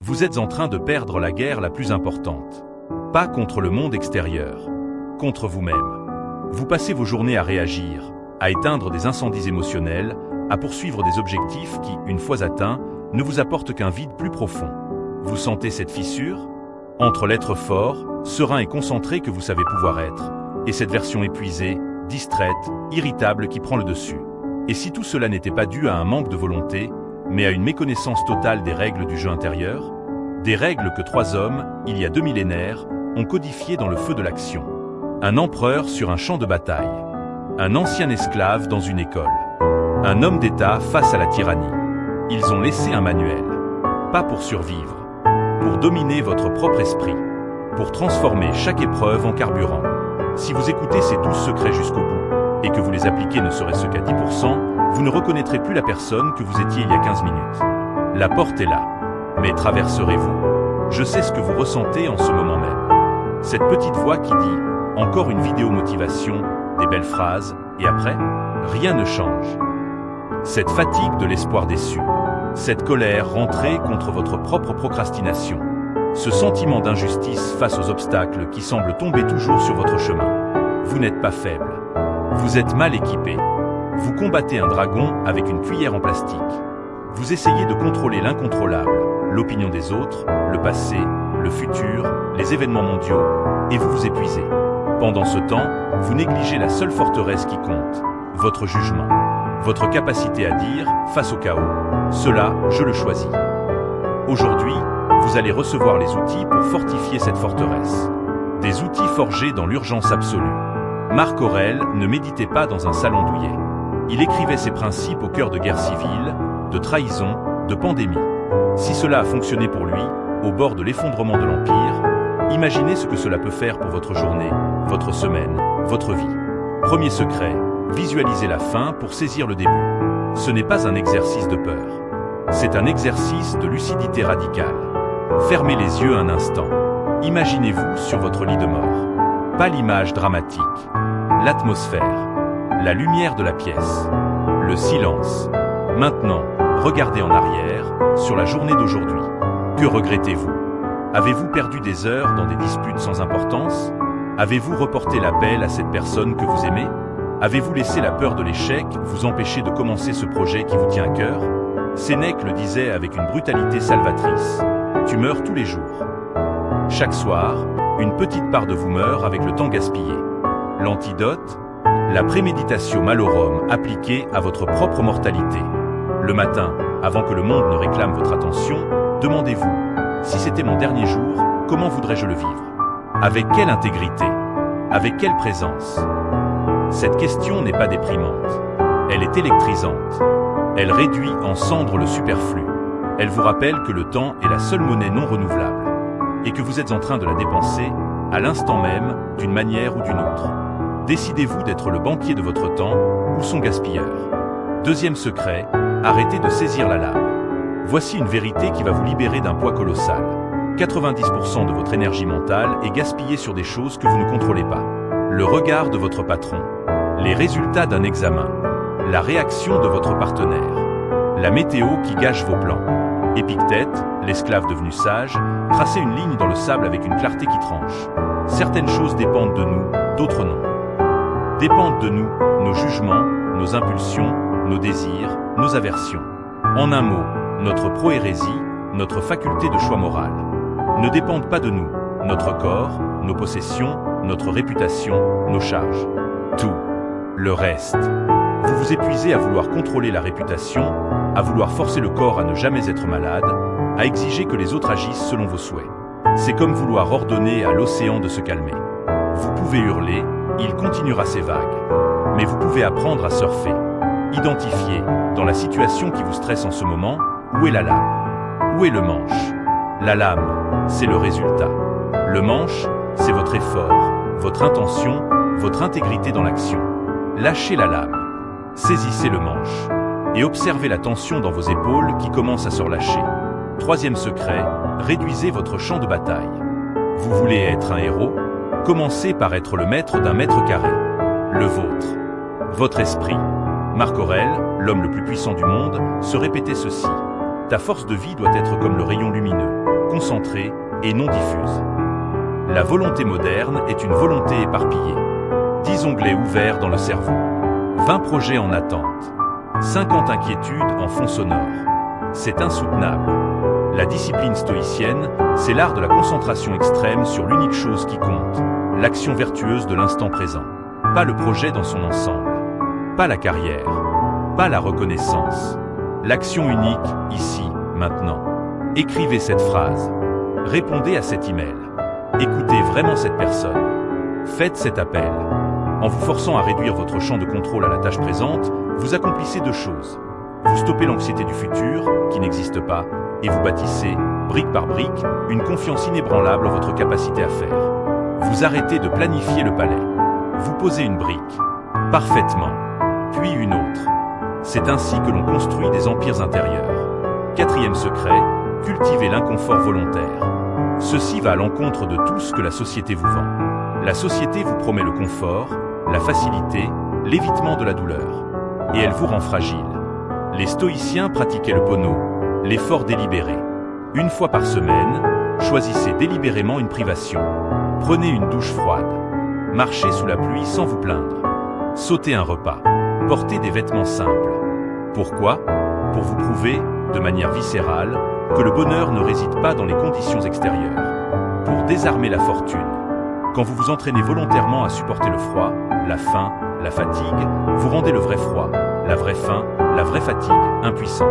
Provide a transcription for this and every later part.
Vous êtes en train de perdre la guerre la plus importante. Pas contre le monde extérieur, contre vous-même. Vous passez vos journées à réagir, à éteindre des incendies émotionnels, à poursuivre des objectifs qui, une fois atteints, ne vous apportent qu'un vide plus profond. Vous sentez cette fissure? Entre l'être fort, serein et concentré que vous savez pouvoir être, et cette version épuisée, distraite, irritable qui prend le dessus. Et si tout cela n'était pas dû à un manque de volonté, mais à une méconnaissance totale des règles du jeu intérieur? Des règles que 3 hommes, il y a 2 millénaires, ont codifiées dans le feu de l'action. Un empereur sur un champ de bataille. Un ancien esclave dans une école. Un homme d'État face à la tyrannie. Ils ont laissé un manuel. Pas pour survivre. Pour dominer votre propre esprit. Pour transformer chaque épreuve en carburant. Si vous écoutez ces 12 secrets jusqu'au bout, et que vous les appliquez ne serait-ce qu'à 10%, vous ne reconnaîtrez plus la personne que vous étiez il y a 15 minutes. La porte est là. Mais traverserez-vous? Je sais ce que vous ressentez en ce moment même. Cette petite voix qui dit « Encore une vidéo motivation, des belles phrases, et après, rien ne change ». Cette fatigue de l'espoir déçu. Cette colère rentrée contre votre propre procrastination. Ce sentiment d'injustice face aux obstacles qui semblent tomber toujours sur votre chemin. Vous n'êtes pas faible. Vous êtes mal équipé. Vous combattez un dragon avec une cuillère en plastique. Vous essayez de contrôler l'incontrôlable, l'opinion des autres, le passé, le futur, les événements mondiaux, et vous vous épuisez. Pendant ce temps, vous négligez la seule forteresse qui compte, votre jugement. Votre capacité à dire, face au chaos, « Cela, je le choisis ». Aujourd'hui, vous allez recevoir les outils pour fortifier cette forteresse. Des outils forgés dans l'urgence absolue. Marc Aurèle ne méditait pas dans un salon douillet. Il écrivait ses principes au cœur de guerres civiles, de trahison, de pandémie. Si cela a fonctionné pour lui, au bord de l'effondrement de l'Empire, imaginez ce que cela peut faire pour votre journée, votre semaine, votre vie. Premier secret, visualisez la fin pour saisir le début. Ce n'est pas un exercice de peur. C'est un exercice de lucidité radicale. Fermez les yeux un instant. Imaginez-vous sur votre lit de mort. Pas l'image dramatique. L'atmosphère. La lumière de la pièce. Le silence. Maintenant, regardez en arrière, sur la journée d'aujourd'hui. Que regrettez-vous? Avez-vous perdu des heures dans des disputes sans importance? Avez-vous reporté l'appel à cette personne que vous aimez? Avez-vous laissé la peur de l'échec vous empêcher de commencer ce projet qui vous tient à cœur? Sénèque le disait avec une brutalité salvatrice. Tu meurs tous les jours. Chaque soir, une petite part de vous meurt avec le temps gaspillé. L'antidote? La préméditatio malorum appliquée à votre propre mortalité. Le matin, avant que le monde ne réclame votre attention, demandez-vous, si c'était mon dernier jour, comment voudrais-je le vivre? Avec quelle intégrité? Avec quelle présence? Cette question n'est pas déprimante. Elle est électrisante. Elle réduit en cendres le superflu. Elle vous rappelle que le temps est la seule monnaie non renouvelable. Et que vous êtes en train de la dépenser, à l'instant même, d'une manière ou d'une autre. Décidez-vous d'être le banquier de votre temps ou son gaspilleur. Deuxième secret, arrêtez de saisir la lame. Voici une vérité qui va vous libérer d'un poids colossal. 90% de votre énergie mentale est gaspillée sur des choses que vous ne contrôlez pas. Le regard de votre patron, les résultats d'un examen, la réaction de votre partenaire, la météo qui gâche vos plans. Épictète, l'esclave devenu sage, traçait une ligne dans le sable avec une clarté qui tranche. Certaines choses dépendent de nous, d'autres non. Dépendent de nous, nos jugements, nos impulsions, nos désirs, nos aversions. En un mot, notre prohérésie, notre faculté de choix moral. Ne dépendent pas de nous, notre corps, nos possessions, notre réputation, nos charges. Tout. Le reste. Vous vous épuisez à vouloir contrôler la réputation, à vouloir forcer le corps à ne jamais être malade, à exiger que les autres agissent selon vos souhaits. C'est comme vouloir ordonner à l'océan de se calmer. Vous pouvez hurler, il continuera ses vagues. Mais vous pouvez apprendre à surfer. Identifier, dans la situation qui vous stresse en ce moment, où est la lame? Où est le manche? La lame, c'est le résultat. Le manche, c'est votre effort, votre intention, votre intégrité dans l'action. Lâchez la lame. Saisissez le manche. Et observez la tension dans vos épaules qui commence à se relâcher. Troisième secret, réduisez votre champ de bataille. Vous voulez être un héros? Commencez par être le maître d'un mètre carré. Le vôtre. Votre esprit. Marc Aurèle, l'homme le plus puissant du monde, se répétait ceci. Ta force de vie doit être comme le rayon lumineux. concentrée et non diffuse. La volonté moderne est une volonté éparpillée. 10 onglets ouverts dans le cerveau. 20 projets en attente. 50 inquiétudes en fond sonore. C'est insoutenable. La discipline stoïcienne, c'est l'art de la concentration extrême sur l'unique chose qui compte, l'action vertueuse de l'instant présent. Pas le projet dans son ensemble. Pas la carrière. Pas la reconnaissance. L'action unique, ici, maintenant. Écrivez cette phrase. Répondez à cet email. Écoutez vraiment cette personne. Faites cet appel. En vous forçant à réduire votre champ de contrôle à la tâche présente, vous accomplissez 2 choses. Vous stoppez l'anxiété du futur, qui n'existe pas, et vous bâtissez, brique par brique, une confiance inébranlable en votre capacité à faire. Vous arrêtez de planifier le palais. Vous posez une brique, parfaitement, puis une autre. C'est ainsi que l'on construit des empires intérieurs. 4e secret, cultivez l'inconfort volontaire. Ceci va à l'encontre de tout ce que la société vous vend. La société vous promet le confort, la facilité, l'évitement de la douleur. Et elle vous rend fragile. Les stoïciens pratiquaient le pono, l'effort délibéré. 1 fois par semaine, choisissez délibérément une privation. Prenez une douche froide. Marchez sous la pluie sans vous plaindre. Sautez un repas. Portez des vêtements simples. Pourquoi ? Pour vous prouver, de manière viscérale, que le bonheur ne réside pas dans les conditions extérieures. Pour désarmer la fortune. Quand vous vous entraînez volontairement à supporter le froid, la faim, la fatigue, vous rendez le vrai froid, la vraie faim, la vraie fatigue, impuissant.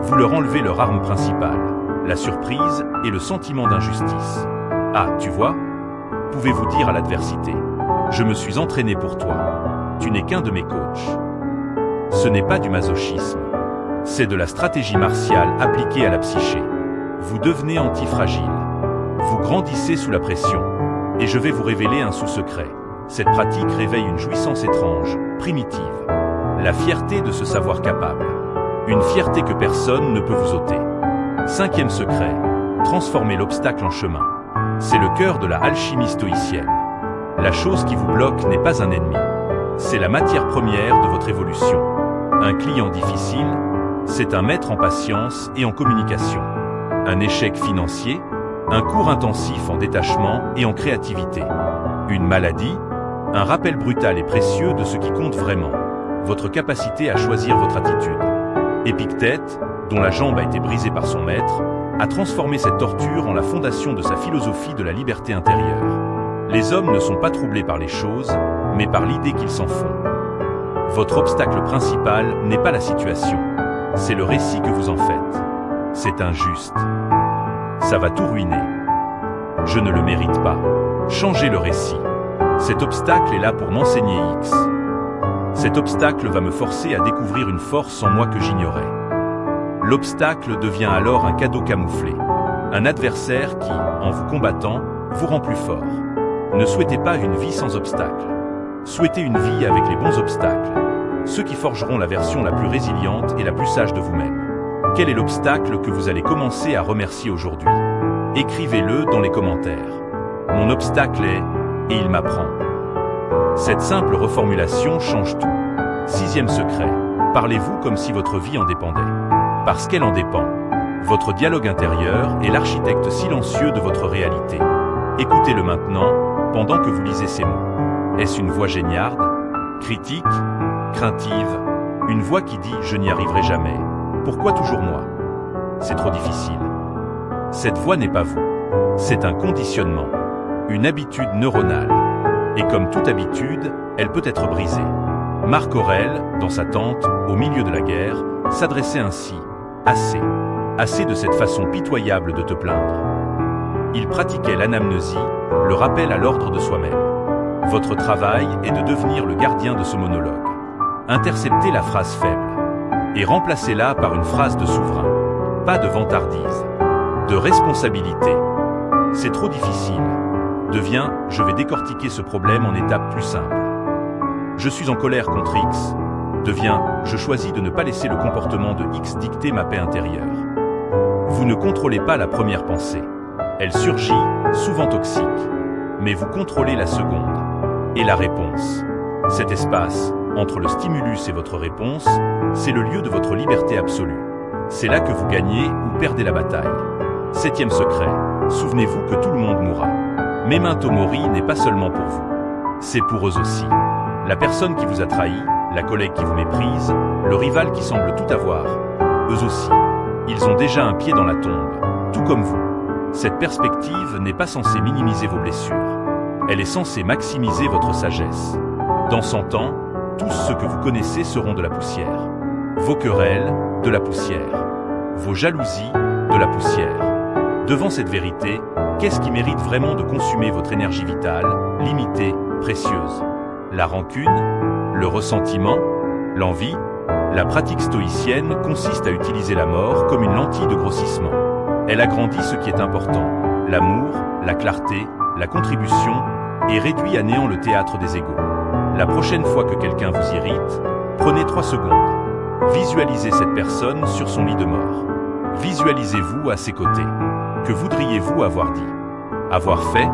Vous leur enlevez leur arme principale, la surprise et le sentiment d'injustice. Ah, tu vois ? Pouvez-vous dire à l'adversité, « Je me suis entraîné pour toi. Tu n'es qu'un de mes coachs. » Ce n'est pas du masochisme. C'est de la stratégie martiale appliquée à la psyché. Vous devenez antifragile. Vous grandissez sous la pression. Et je vais vous révéler un sous-secret. Cette pratique réveille une jouissance étrange, primitive. La fierté de se savoir capable. Une fierté que personne ne peut vous ôter. 5e secret, transformez l'obstacle en chemin. C'est le cœur de la alchimie stoïcienne. La chose qui vous bloque n'est pas un ennemi. C'est la matière première de votre évolution. Un client difficile, c'est un maître en patience et en communication. Un échec financier, un cours intensif en détachement et en créativité. Une maladie, un rappel brutal et précieux de ce qui compte vraiment, votre capacité à choisir votre attitude. Épictète, dont la jambe a été brisée par son maître, a transformé cette torture en la fondation de sa philosophie de la liberté intérieure. Les hommes ne sont pas troublés par les choses, mais par l'idée qu'ils s'en font. Votre obstacle principal n'est pas la situation, c'est le récit que vous en faites. C'est injuste. Ça va tout ruiner. Je ne le mérite pas. Changez le récit. Cet obstacle est là pour m'enseigner X. Cet obstacle va me forcer à découvrir une force en moi que j'ignorais. L'obstacle devient alors un cadeau camouflé. Un adversaire qui, en vous combattant, vous rend plus fort. Ne souhaitez pas une vie sans obstacles. Souhaitez une vie avec les bons obstacles. Ceux qui forgeront la version la plus résiliente et la plus sage de vous-même. Quel est l'obstacle que vous allez commencer à remercier aujourd'hui? Écrivez-le dans les commentaires. Mon obstacle est « et il m'apprend ». Cette simple reformulation change tout. 6e secret. Parlez-vous comme si votre vie en dépendait. Parce qu'elle en dépend. Votre dialogue intérieur est l'architecte silencieux de votre réalité. Écoutez-le maintenant, pendant que vous lisez ces mots. Est-ce une voix géniarde, critique, craintive, une voix qui dit « je n'y arriverai jamais ». Pourquoi toujours moi? C'est trop difficile. Cette voix n'est pas vous. C'est un conditionnement, une habitude neuronale. Et comme toute habitude, elle peut être brisée. Marc Aurèle, dans sa tente, au milieu de la guerre, s'adressait ainsi. Assez. Assez de cette façon pitoyable de te plaindre. Il pratiquait l'anamnésie, le rappel à l'ordre de soi-même. Votre travail est de devenir le gardien de ce monologue. Interceptez la phrase faible. Et remplacez-la par une phrase de souverain. Pas de vantardise. De responsabilité. C'est trop difficile. Devient « je vais décortiquer ce problème en étapes plus simples ». Je suis en colère contre X. Devient « je choisis de ne pas laisser le comportement de X dicter ma paix intérieure ». Vous ne contrôlez pas la première pensée. Elle surgit, souvent toxique. Mais vous contrôlez la seconde. Et la réponse. Cet espace, entre le stimulus et votre réponse, c'est le lieu de votre liberté absolue. C'est là que vous gagnez ou perdez la bataille. 7e secret. souvenez-vous que tout le monde mourra. Memento Mori n'est pas seulement pour vous. C'est pour eux aussi. La personne qui vous a trahi, la collègue qui vous méprise, le rival qui semble tout avoir, eux aussi. Ils ont déjà un pied dans la tombe, tout comme vous. Cette perspective n'est pas censée minimiser vos blessures. Elle est censée maximiser votre sagesse. Dans 100 ans, tous ceux que vous connaissez seront de la poussière. Vos querelles, de la poussière. Vos jalousies, de la poussière. Devant cette vérité, qu'est-ce qui mérite vraiment de consumer votre énergie vitale, limitée, précieuse? La rancune? Le ressentiment? L'envie? La pratique stoïcienne consiste à utiliser la mort comme une lentille de grossissement. Elle agrandit ce qui est important, l'amour, la clarté, la contribution, et réduit à néant le théâtre des égos. La prochaine fois que quelqu'un vous irrite, prenez 3 secondes. Visualisez cette personne sur son lit de mort. Visualisez-vous à ses côtés. Que voudriez-vous avoir dit? Avoir fait?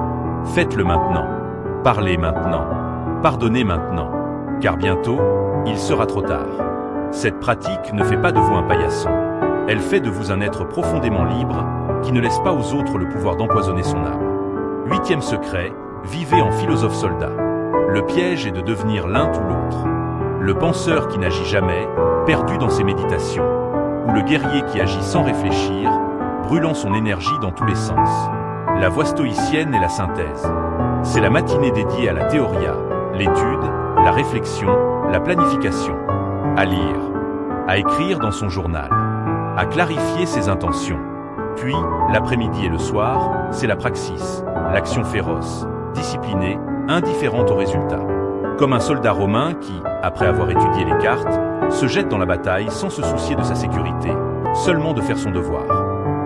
Faites-le maintenant. Parlez maintenant. Pardonnez maintenant. Car bientôt, il sera trop tard. Cette pratique ne fait pas de vous un paillasson. Elle fait de vous un être profondément libre, qui ne laisse pas aux autres le pouvoir d'empoisonner son âme. 8e secret, vivez en philosophe soldat. Le piège est de devenir l'un ou l'autre. Le penseur qui n'agit jamais, perdu dans ses méditations. Ou le guerrier qui agit sans réfléchir, brûlant son énergie dans tous les sens. La voie stoïcienne est la synthèse. C'est la matinée dédiée à la théoria, l'étude, la réflexion, la planification. À lire, à écrire dans son journal, à clarifier ses intentions. Puis, l'après-midi et le soir, c'est la praxis, l'action féroce, disciplinée, indifférente aux résultats. Comme un soldat romain qui, après avoir étudié les cartes, se jette dans la bataille sans se soucier de sa sécurité, seulement de faire son devoir.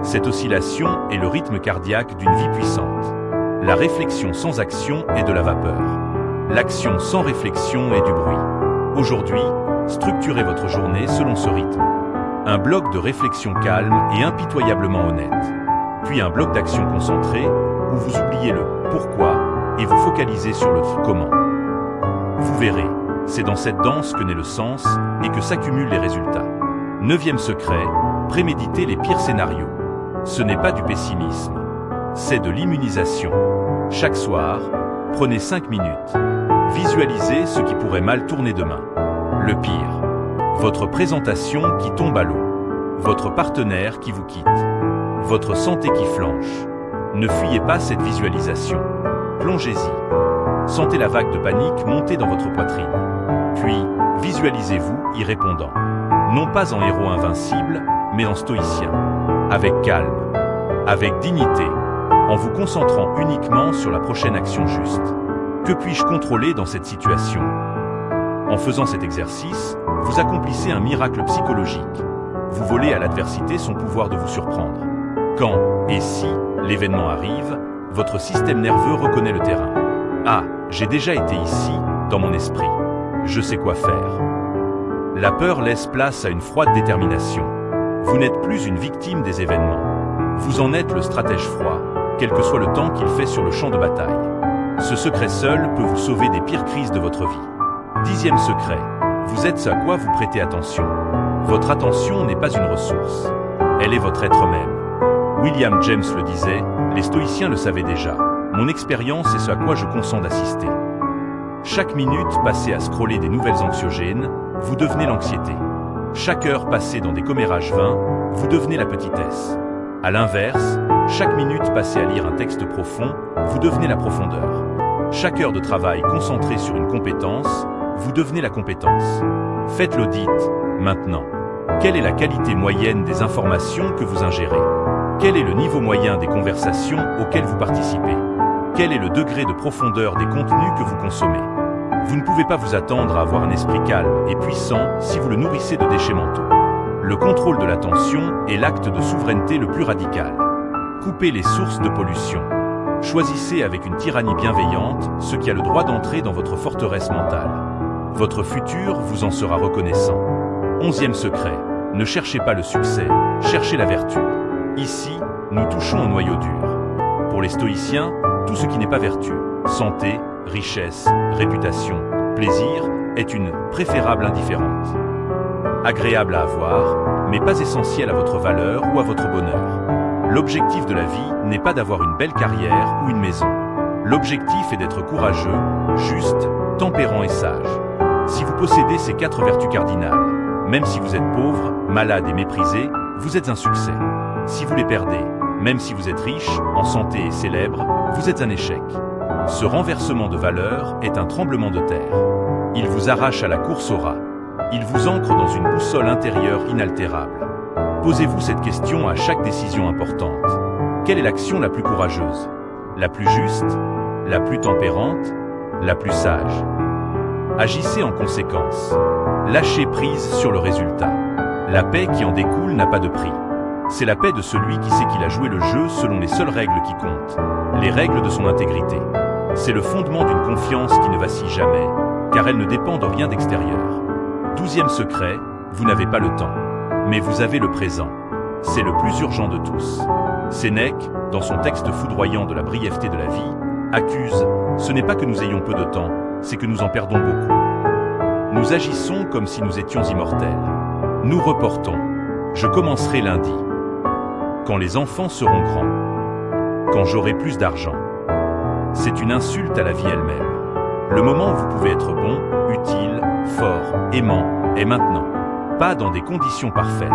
Cette oscillation est le rythme cardiaque d'une vie puissante. La réflexion sans action est de la vapeur. L'action sans réflexion est du bruit. Aujourd'hui, structurez votre journée selon ce rythme. Un bloc de réflexion calme et impitoyablement honnête. Puis un bloc d'action concentré où vous oubliez le pourquoi et vous focalisez sur le comment. Vous verrez, c'est dans cette danse que naît le sens et que s'accumulent les résultats. 9e secret, préméditez les pires scénarios. Ce n'est pas du pessimisme, c'est de l'immunisation. Chaque soir, prenez 5 minutes. Visualisez ce qui pourrait mal tourner demain. Le pire, votre présentation qui tombe à l'eau, votre partenaire qui vous quitte, votre santé qui flanche. Ne fuyez pas cette visualisation. Plongez-y. Sentez la vague de panique monter dans votre poitrine. Puis, visualisez-vous y répondant. Non pas en héros invincible, mais en stoïcien. Avec calme, avec dignité, en vous concentrant uniquement sur la prochaine action juste. Que puis-je contrôler dans cette situation? En faisant cet exercice, vous accomplissez un miracle psychologique. Vous volez à l'adversité son pouvoir de vous surprendre. Quand, et si, l'événement arrive, votre système nerveux reconnaît le terrain. Ah, j'ai déjà été ici, dans mon esprit. Je sais quoi faire. La peur laisse place à une froide détermination. Vous n'êtes plus une victime des événements. Vous en êtes le stratège froid, quel que soit le temps qu'il fait sur le champ de bataille. Ce secret seul peut vous sauver des pires crises de votre vie. 10e secret, vous êtes ce à quoi vous prêtez attention. Votre attention n'est pas une ressource, elle est votre être même. William James le disait, les stoïciens le savaient déjà. Mon expérience est ce à quoi je consens d'assister. Chaque minute passée à scroller des nouvelles anxiogènes, vous devenez l'anxiété. Chaque heure passée dans des commérages vains, vous devenez la petitesse. À l'inverse, chaque minute passée à lire un texte profond, vous devenez la profondeur. Chaque heure de travail concentrée sur une compétence, vous devenez la compétence. Faites l'audit, maintenant. Quelle est la qualité moyenne des informations que vous ingérez? Quel est le niveau moyen des conversations auxquelles vous participez? Quel est le degré de profondeur des contenus que vous consommez? Vous ne pouvez pas vous attendre à avoir un esprit calme et puissant si vous le nourrissez de déchets mentaux. Le contrôle de l'attention est l'acte de souveraineté le plus radical. Coupez les sources de pollution. Choisissez avec une tyrannie bienveillante ce qui a le droit d'entrer dans votre forteresse mentale. Votre futur vous en sera reconnaissant. 11e secret, ne cherchez pas le succès, cherchez la vertu. Ici, nous touchons au noyau dur. Pour les stoïciens, tout ce qui n'est pas vertu, santé, richesse, réputation, plaisir, est une préférable indifférente. Agréable à avoir, mais pas essentielle à votre valeur ou à votre bonheur. L'objectif de la vie n'est pas d'avoir une belle carrière ou une maison. L'objectif est d'être courageux, juste, tempérant et sage. Si vous possédez ces 4 vertus cardinales, même si vous êtes pauvre, malade et méprisé, vous êtes un succès. Si vous les perdez, même si vous êtes riche, en santé et célèbre, vous êtes un échec. Ce renversement de valeurs est un tremblement de terre. Il vous arrache à la course au rat. Il vous ancre dans une boussole intérieure inaltérable. Posez-vous cette question à chaque décision importante. Quelle est l'action la plus courageuse? La plus juste? La plus tempérante? La plus sage? Agissez en conséquence. Lâchez prise sur le résultat. La paix qui en découle n'a pas de prix. C'est la paix de celui qui sait qu'il a joué le jeu selon les seules règles qui comptent, les règles de son intégrité. C'est le fondement d'une confiance qui ne vacille jamais, car elle ne dépend de rien d'extérieur. 12e secret, vous n'avez pas le temps, mais vous avez le présent. C'est le plus urgent de tous. Sénèque, dans son texte foudroyant de la brièveté de la vie, accuse « Ce n'est pas que nous ayons peu de temps, c'est que nous en perdons beaucoup. Nous agissons comme si nous étions immortels. Nous reportons. Je commencerai lundi. Quand les enfants seront grands. Quand j'aurai plus d'argent. » C'est une insulte à la vie elle-même. Le moment où vous pouvez être bon, utile, fort, aimant, est maintenant. Pas dans des conditions parfaites.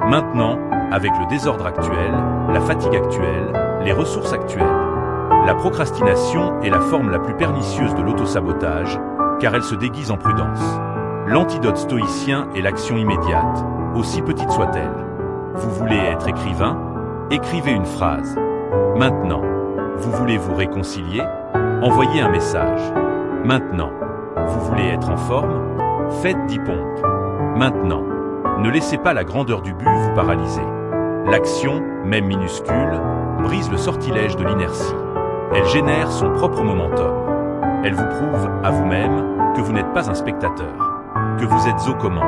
Maintenant, avec le désordre actuel, la fatigue actuelle, les ressources actuelles. La procrastination est la forme la plus pernicieuse de l'autosabotage, car elle se déguise en prudence. L'antidote stoïcien est l'action immédiate, aussi petite soit-elle. Vous voulez être écrivain? Écrivez une phrase. Maintenant. Vous voulez vous réconcilier? Envoyez un message. Maintenant. Vous voulez être en forme? Faites 10 pompes. Maintenant. Ne laissez pas la grandeur du but vous paralyser. L'action, même minuscule, brise le sortilège de l'inertie. Elle génère son propre momentum. Elle vous prouve, à vous-même, que vous n'êtes pas un spectateur, que vous êtes aux commandes.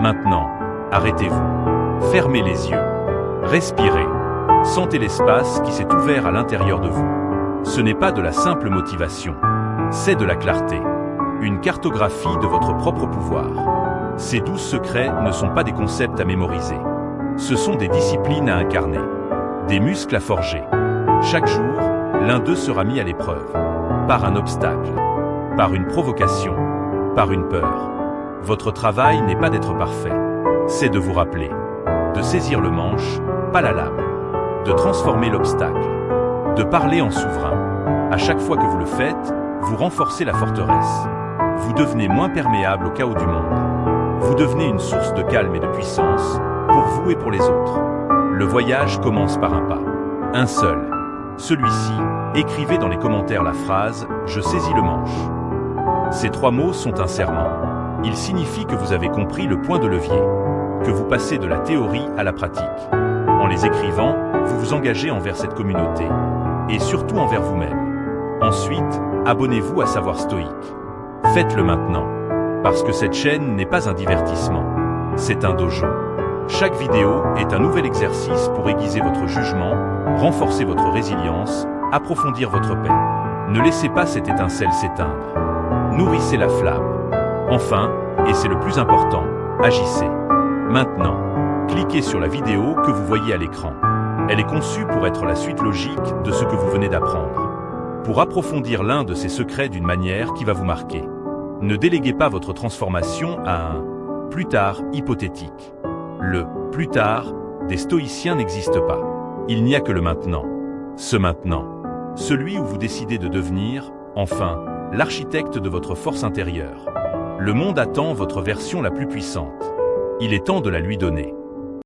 Maintenant, arrêtez-vous. Fermez les yeux. Respirez. Sentez l'espace qui s'est ouvert à l'intérieur de vous. Ce n'est pas de la simple motivation, c'est de la clarté. Une cartographie de votre propre pouvoir. Ces 12 secrets ne sont pas des concepts à mémoriser. Ce sont des disciplines à incarner, des muscles à forger. Chaque jour, l'un d'eux sera mis à l'épreuve. Par un obstacle, par une provocation, par une peur. Votre travail n'est pas d'être parfait, c'est de vous rappeler, de saisir le manche, pas la lame, de transformer l'obstacle, de parler en souverain. À chaque fois que vous le faites, vous renforcez la forteresse. Vous devenez moins perméable au chaos du monde. Vous devenez une source de calme et de puissance, pour vous et pour les autres. Le voyage commence par un pas, un seul. Celui-ci, écrivez dans les commentaires la phrase « Je saisis le manche ». Ces 3 mots sont un serment. Ils signifient que vous avez compris le point de levier, que vous passez de la théorie à la pratique. En les écrivant, vous vous engagez envers cette communauté, et surtout envers vous-même. Ensuite, abonnez-vous à Savoir Stoïque. Faites-le maintenant, parce que cette chaîne n'est pas un divertissement, c'est un dojo. Chaque vidéo est un nouvel exercice pour aiguiser votre jugement, renforcer votre résilience, approfondir votre paix. Ne laissez pas cette étincelle s'éteindre. Nourrissez la flamme. Enfin, et c'est le plus important, agissez. Maintenant, cliquez sur la vidéo que vous voyez à l'écran. Elle est conçue pour être la suite logique de ce que vous venez d'apprendre. Pour approfondir l'un de ces secrets d'une manière qui va vous marquer. Ne déléguez pas votre transformation à un « plus tard » hypothétique. Le « plus tard » des stoïciens n'existe pas. Il n'y a que le maintenant. Ce maintenant. Celui où vous décidez de devenir, enfin, l'architecte de votre force intérieure. Le monde attend votre version la plus puissante. Il est temps de la lui donner.